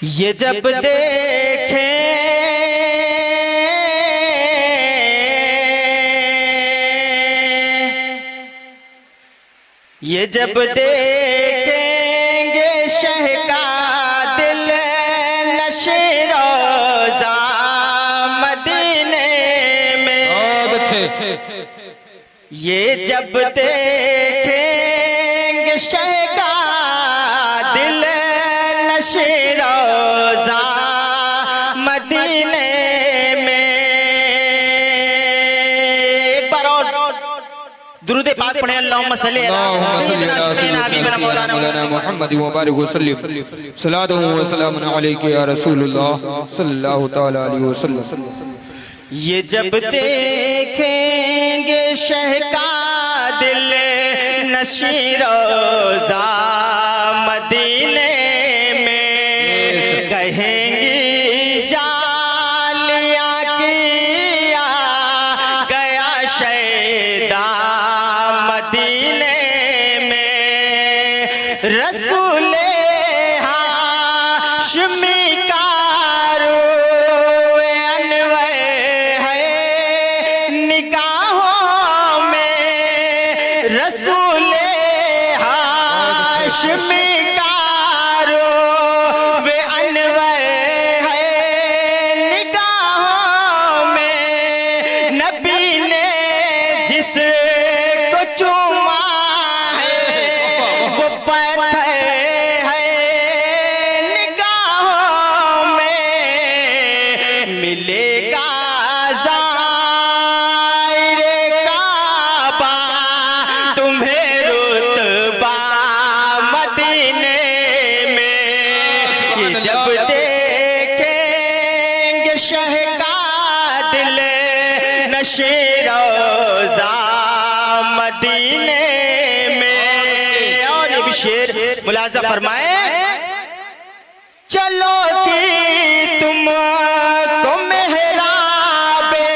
ये जब देखें ये जब देखेंगे शह का दिल नशे रोज़ा मदीने में। बहुत अच्छे। ये जब देखेंगे शह का दिल नशे रोज़ा मदीने में। एक बार और दुरूद पाक पढ़े अल्लाहुम्मा सल्ली अला सय्यिदिना मौलाना मुहम्मद व बारिक वसल्लम सलातो व सलामुन अलैका या रसूलुल्लाह सल्लल्लाहु तआला अलैहि वसल्लम। ये जब देखेंगे शह का दिल नशी रोज़ा मदीने में, कहेंगी जालियां किया गया शैदा मदीने में। रसूले हाशमी का रोए अनवर है निगाहों में। रसूले हाशमी का रोए अनवर है निगाहों में। नबी ने जिसको चूमा है वो पत्थर है निगाहों में। मिलेगा ज़ाहिरे काबा तुम्हें रुतबा मदीने में। ये जब देखेंगे शह का दिल नशे रोज़ा मदीने में। और ये भी शेर मुलाजा फरमाए, चलो कि तुमको मेहराबे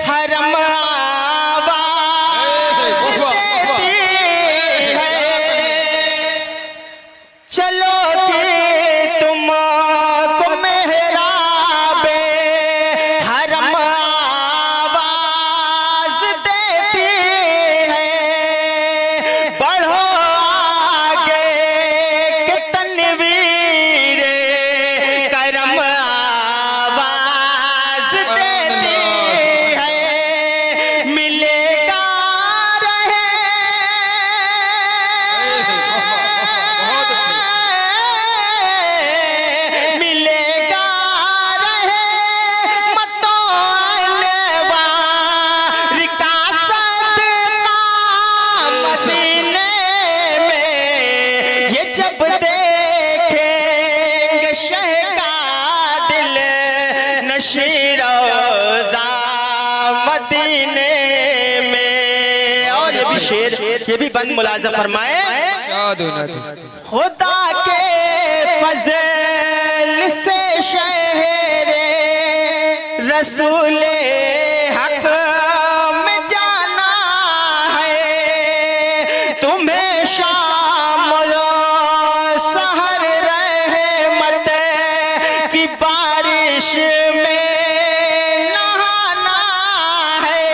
हरम आवाज़ देती है। चलो कि तुमको मेहराबे हरम आवाज़ देती है। बढ़ो आगे के तनवीरे करम आवाज़ देती है। मिलेगा मिलेगा रहे मतों अलवार का सदका मदीने में। ये जब देखेंगे शह का दिल नशे रोज़ा मदीने में। और ये भी शेर, ये भी बंद मुलाजा फरमाए, खुदा के फज़ल से शहरे रसूले हक में जाना है। तुम्हें शाम सहर रहमत की बारिश में नहाना है।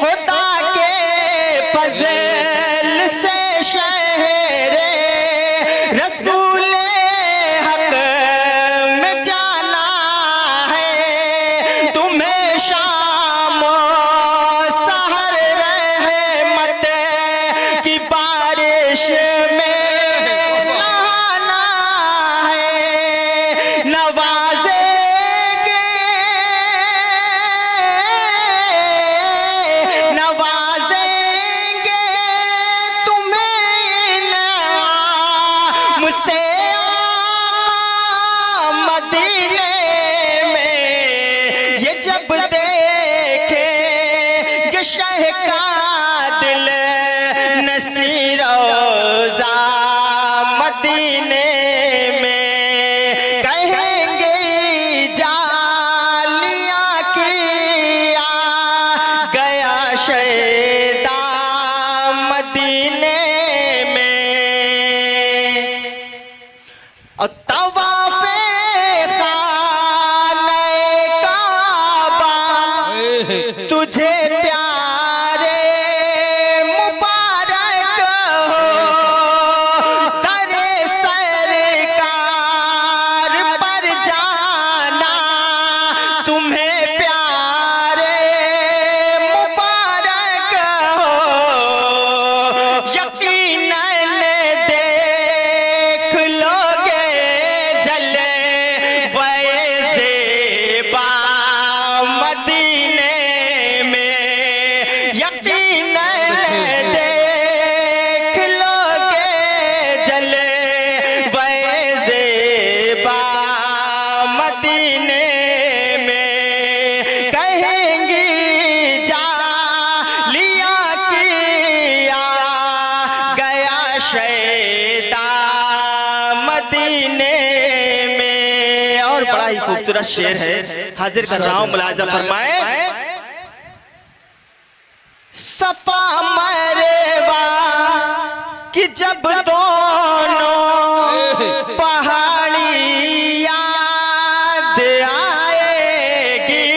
खुदा के फज़ल से शहरे रसूले हक में जाना है। तुम्हें शाम सहर रहमत की बारिश में नहाना है। नवाजेगा बड़ा ही खूबसूरत शेर है, हाजिर कर रहा हूं, मुलाजा फरमाए। सफा मरवा कि जब दोनों पहाड़ी याद आएगी,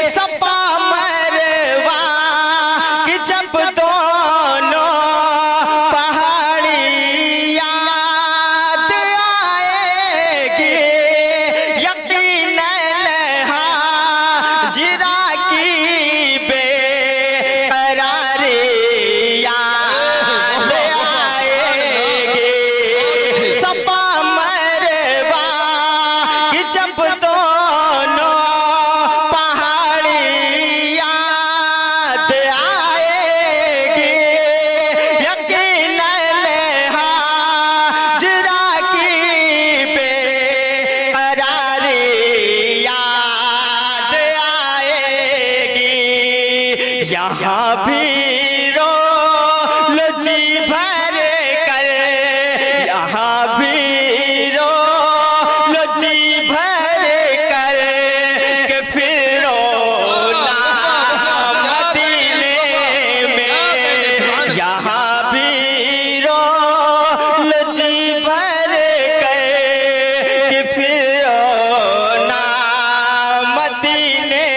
सफा मरवा कि जब दोनों पहाड़ी याद आएगी, यकीनन हाजिरा की बेकरारी याद आएगी, सफा मरवा कि जब दोनों पहाड़ी याद आएगी, यकीनन हाजिरा की बेकरारी याद आएगी। यहाँ भी रो लो जी भर कर, यहाँ भी रो लो जी भर कर, के फिर रोना मदीने में, यहाँ भी रो लो जी भर कर, के फिर रोना मदीने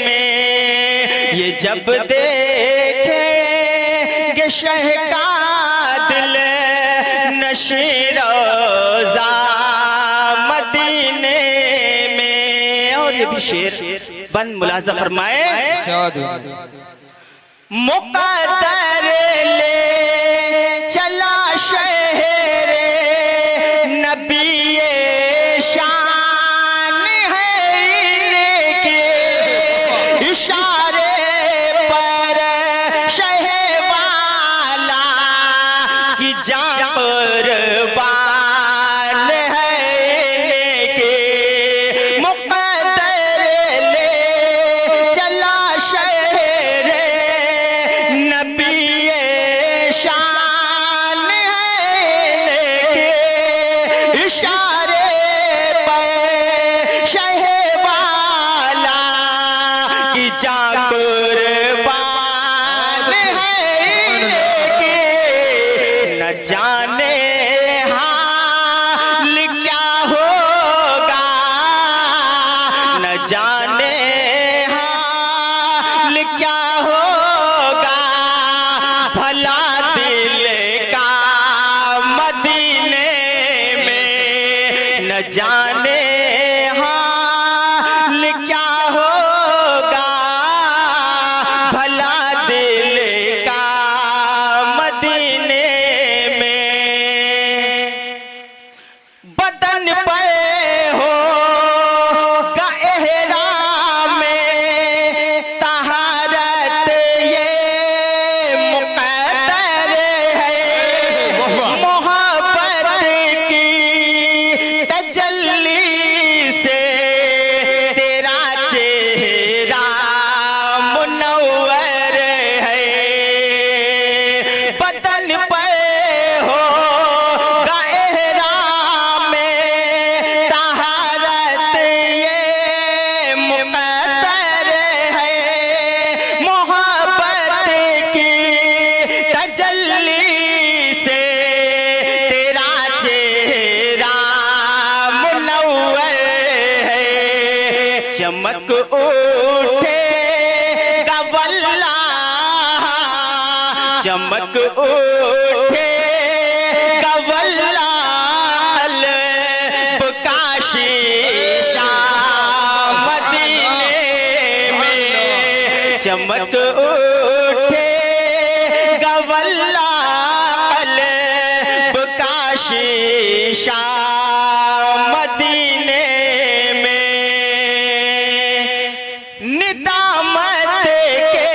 में। ये जब देखेंगे शह का दिल नशीं रोज़ा मदीने में। और ये भी शेर बंद मुलाजा फरमाए। मुक़द्दर ले चला शहरे नबी शान है इनके, इशारे पर शहवाला की जान कुर्बान है इनके। मुक़द्दर ले चला शहरे नबी शान है इनके, इशारे पर शहवाला की जान कुर्बान है इनके। न जाने हाल क्या होगा, न जाने हाल क्या होगा, भला दिल का मदीने में। न जाने हाल क्या होगा, भला दिल का मदीने में। बदन पर होगा एहराम में तहारत, ये मुक़द्दर है। मोहब्बत की तजल्ली से तेरा चेहरा मुनव्वर है। बदन पर होगा एहराम में तहारत, ये मुक़द्दर है। मोहब्बत की तजल्ली से तेरा चेहरा मुनव्वर है। चमक उठेगा वल्लाह, चमक उठेगा वल्लाह, क़ल्ब का शीशा मदीने में। चमक उठेगा वल्लाह, क़ल्ब का शीशा मदीने में। निदामत के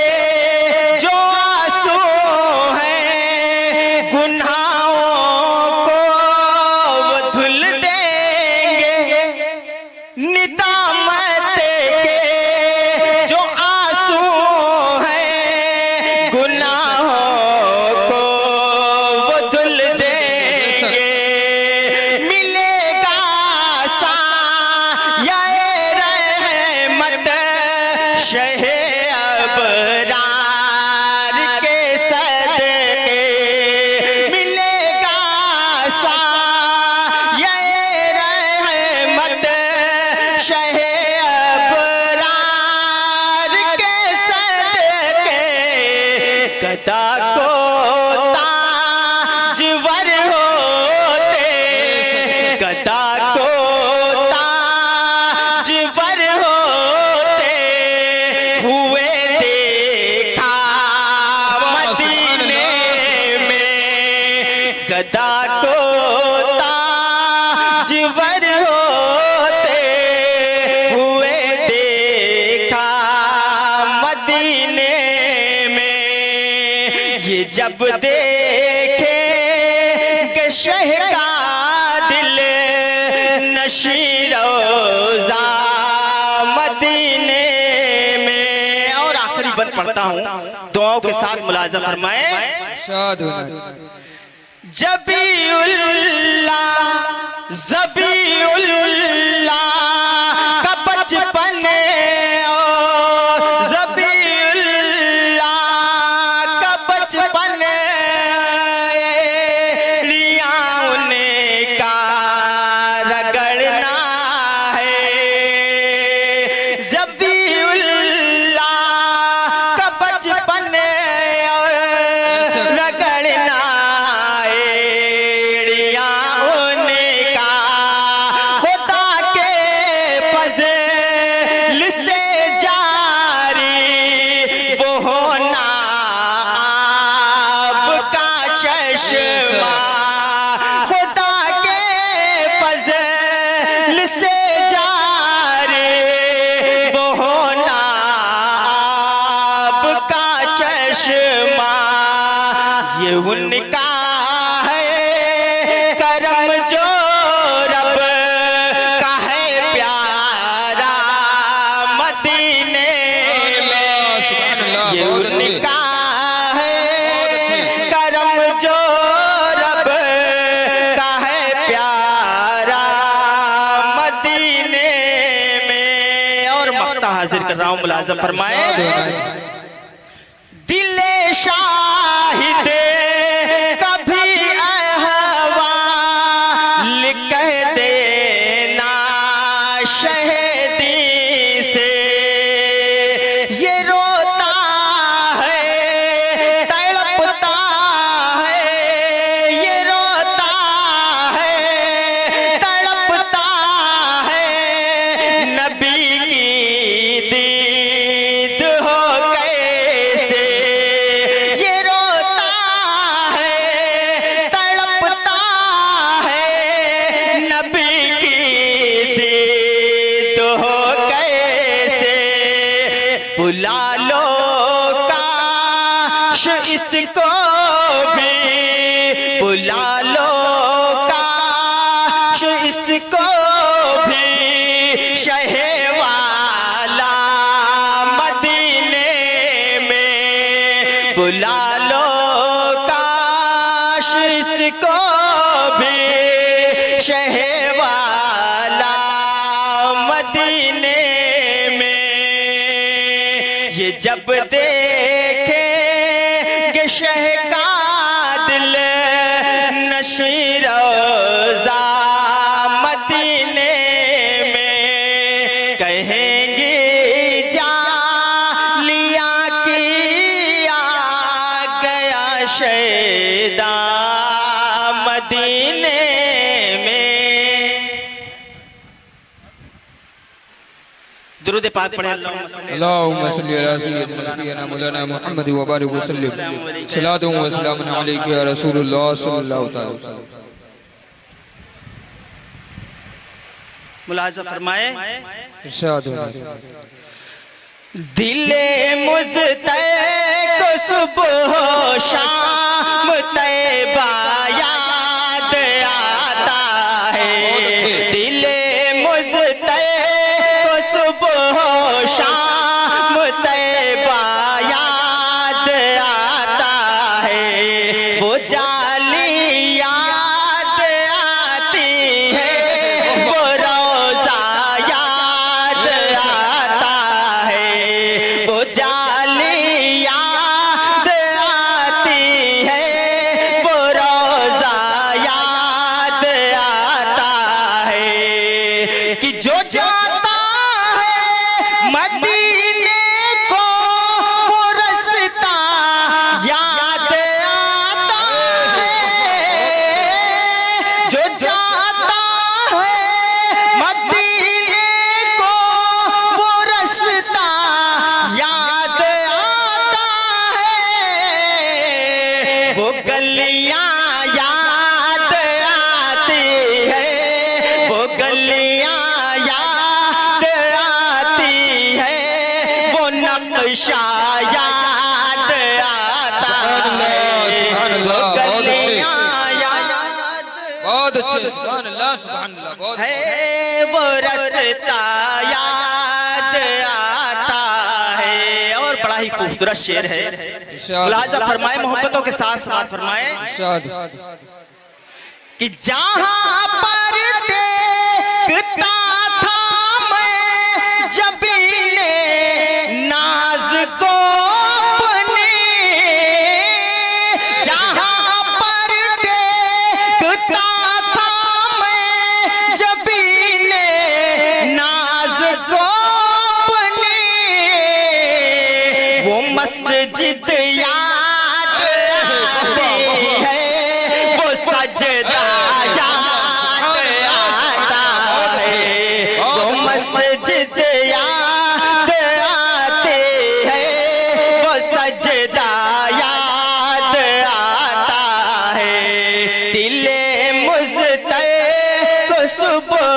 जो आंसू हैं, गुनाहों को वो धुल देंगे। निदामत के जो आंसू हैं, गुनाहों को वो धुल देंगे। मुजवर होते हुए देखा मदीने में। ये जब देखेंगे शह का दिल नशी रोज़ा मदीने में। और आखिरी बंद पढ़ता हूँ, दुआओं के साथ मुलाज़ा फरमाए। ज़बीउल्लाह का बचपन ज़बीउल्लाह का बचपन लिया उनका रगड़ना है। ज़बीउल्लाह का बचपन और रगड़ना ये उनका है करम जो रब का है प्यारा मदीने में। ये उनका है करम जो रब का है प्यारा मदीने में। और मक्ता हाजिर कर रहा हूँ, मुलाज़ा फरमाए। दिले शाहिदे कभी अहवाल कह देना शहीदी से। ये रोता है तड़पता है, ये रोता है तड़पता है। नबी की दीद हो कैसे। ये रोता है तड़पता है, नबी की दीद हो कैसे। बुला लो काश इसको भी, बुला लो काश इसको भी शहे वाला मदीने में। बुला लो काश इसको भी शहे वाला मदीने में। ये जब देखेंगे शह का दिल नशी रोज़ा मदीने में। कहेंगे जालिया किया गया शैदा मदीने में। दुरूद पाक पढ़े। अल्लाहुम्मा सल्ली अला सय्यिदिना मौलाना मुहम्मद व बारिक वसल्लिम। सलातु व सलामुन अलैका या रसूलुल्लाह सल्लल्लाहु अलैहि वसल्लम। मुलाज़ा फरमाए। इरशाद दिले मुझते को सुबह शाम तैबा याद आता है। दिले मुझते को सुबह शाम तैबा याद आता है। वो जाली याद आती है, वो रोज़ा याद आता है। वो जाली याद आती है, वो रोज़ा नक्शा याद आता है, वो गलियां बहुत अच्छे, सुभान अल्लाह सुभान अल्लाह, बहुत है, वो रास्ता याद आता है। और बड़ा ही खूबसूरत शेर है, मुलाजा फरमाए, मोहब्बतों के साथ समात फरमाए कि जहां पर देखता था मैं जबीने नाज को अपने, जहां पर देखता था मैं जबीने नाज को अपने, वो मस्जिद याद आती है, वो सजदा मस्जिद याद आते हैं, वो सजदा याद आता है। दिले मुज़्तै को सुबह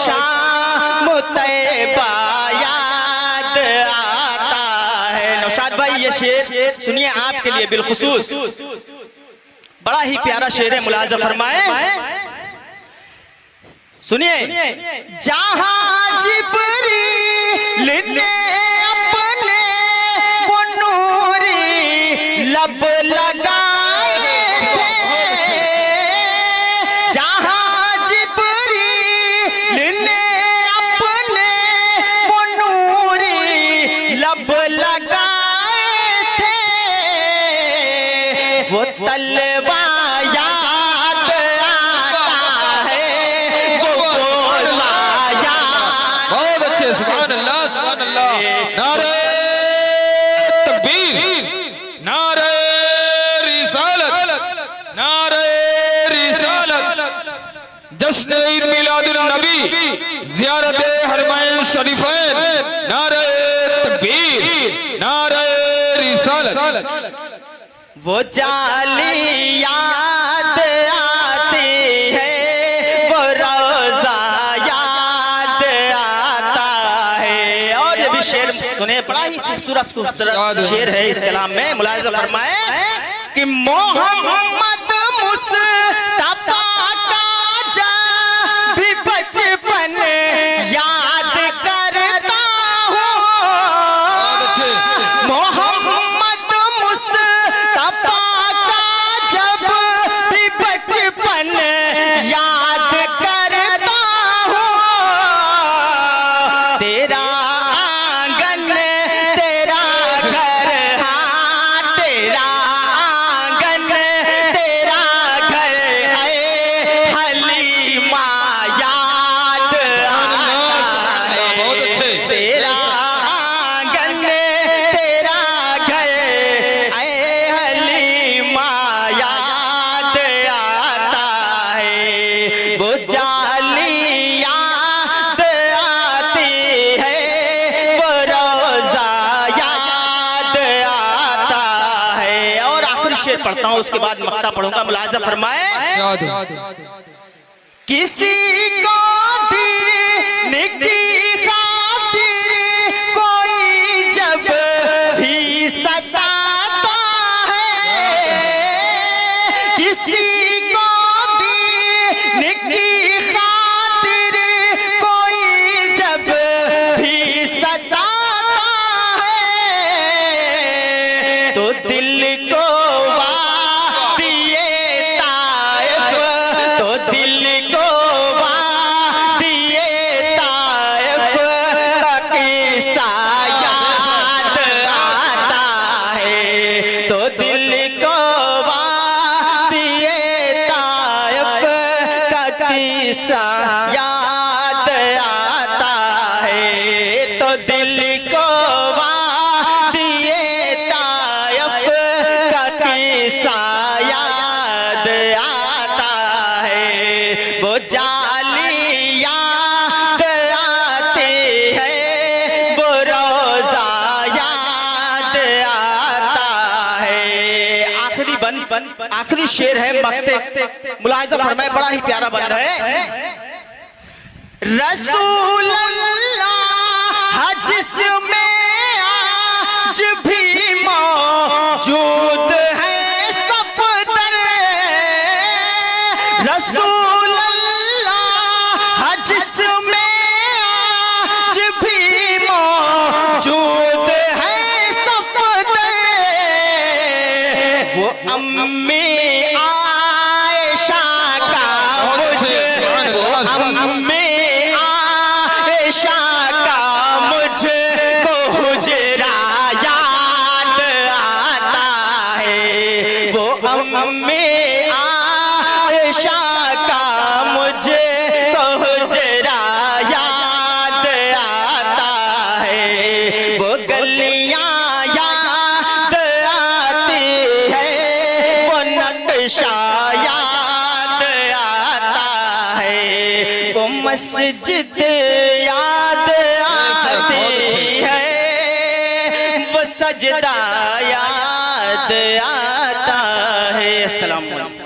शाम तैबा याद आता है। नौशाद भाई ये शेर सुनिए आपके लिए बिलखुसूस, बड़ा ही प्यारा शेर है, मुलाजा फरमाए सुनिए। जहां जिब्रील ने अपने वो नूरी लब लगाए थे, जहां जिब्रील ने अपने वो नूरी लब लगाए थे, वो तलवा सुभान अल्लाह सुभान अल्लाह। नारे तकबीर, नारे रिसालत, नारे रिसालत, जश्न ईद मिलादुन नबी, ज़ियारत हरमैन शरीफैन, नारे तकबीर, नारे रिसालत। वो जाली याद आती है, वो रोज़ा याद आता है। और ये भी शेर सुने, बड़ा ही खूबसूरत शेर है इस कलाम में, मुलाहिज़ा फरमाए कि मोहम्मद मुस्तफा का जब भी बचपन याद करता हूँ, मोहम्मद मुस्तफा का जब भी बचपन याद करता हूँ, तेरा आंगन तेरा घर, हाँ तेरा आंगन तेरा घर, ऐ हलीमा याद आता है, तेरा आंगन तेरा घर, ऐ हलीमा याद आता है। वो जाली याद आती है, वो रोज़ा याद आता है। और आखिरी शेर पढ़ता हूँ, उसके बाद मक्ता पढ़ूंगा, मुलाहिज़ा फरमाए किसी को दीन की खातिर कोई जब भी सताता है, किसी को दीन की खातिर कोई जब भी सताता है, तो दिल को वादिए ताइफ, तो दिल को वादिए ताइफ का किस्सा याद आता है, तो दिल को वादिए ताइफ का किस्सा याद आता है, तो दिल को वादिए ताइफ का किस्सा याद आता है। वो जाली याद आती है, वो रोज़ा याद आता है। आखिरी बंद, आखिरी शेर है मक्ते, मुलाहिज़ा फरमाए, बड़ा ही प्यारा बंद है। रसूल अल्लाह जिसमें अम्मी आयशा का मुझे, वो अम्मी आयशा का मुझे को हुजरा याद आता है। वो अम्मी आयशा का मुझे को हुजरा याद आता है। वो गलियां याद आती है, वो नक्शा याद आता है, वो मस्जिद याद आती है, वो सजदा याद आता है। अस्सलाम वालेकुम।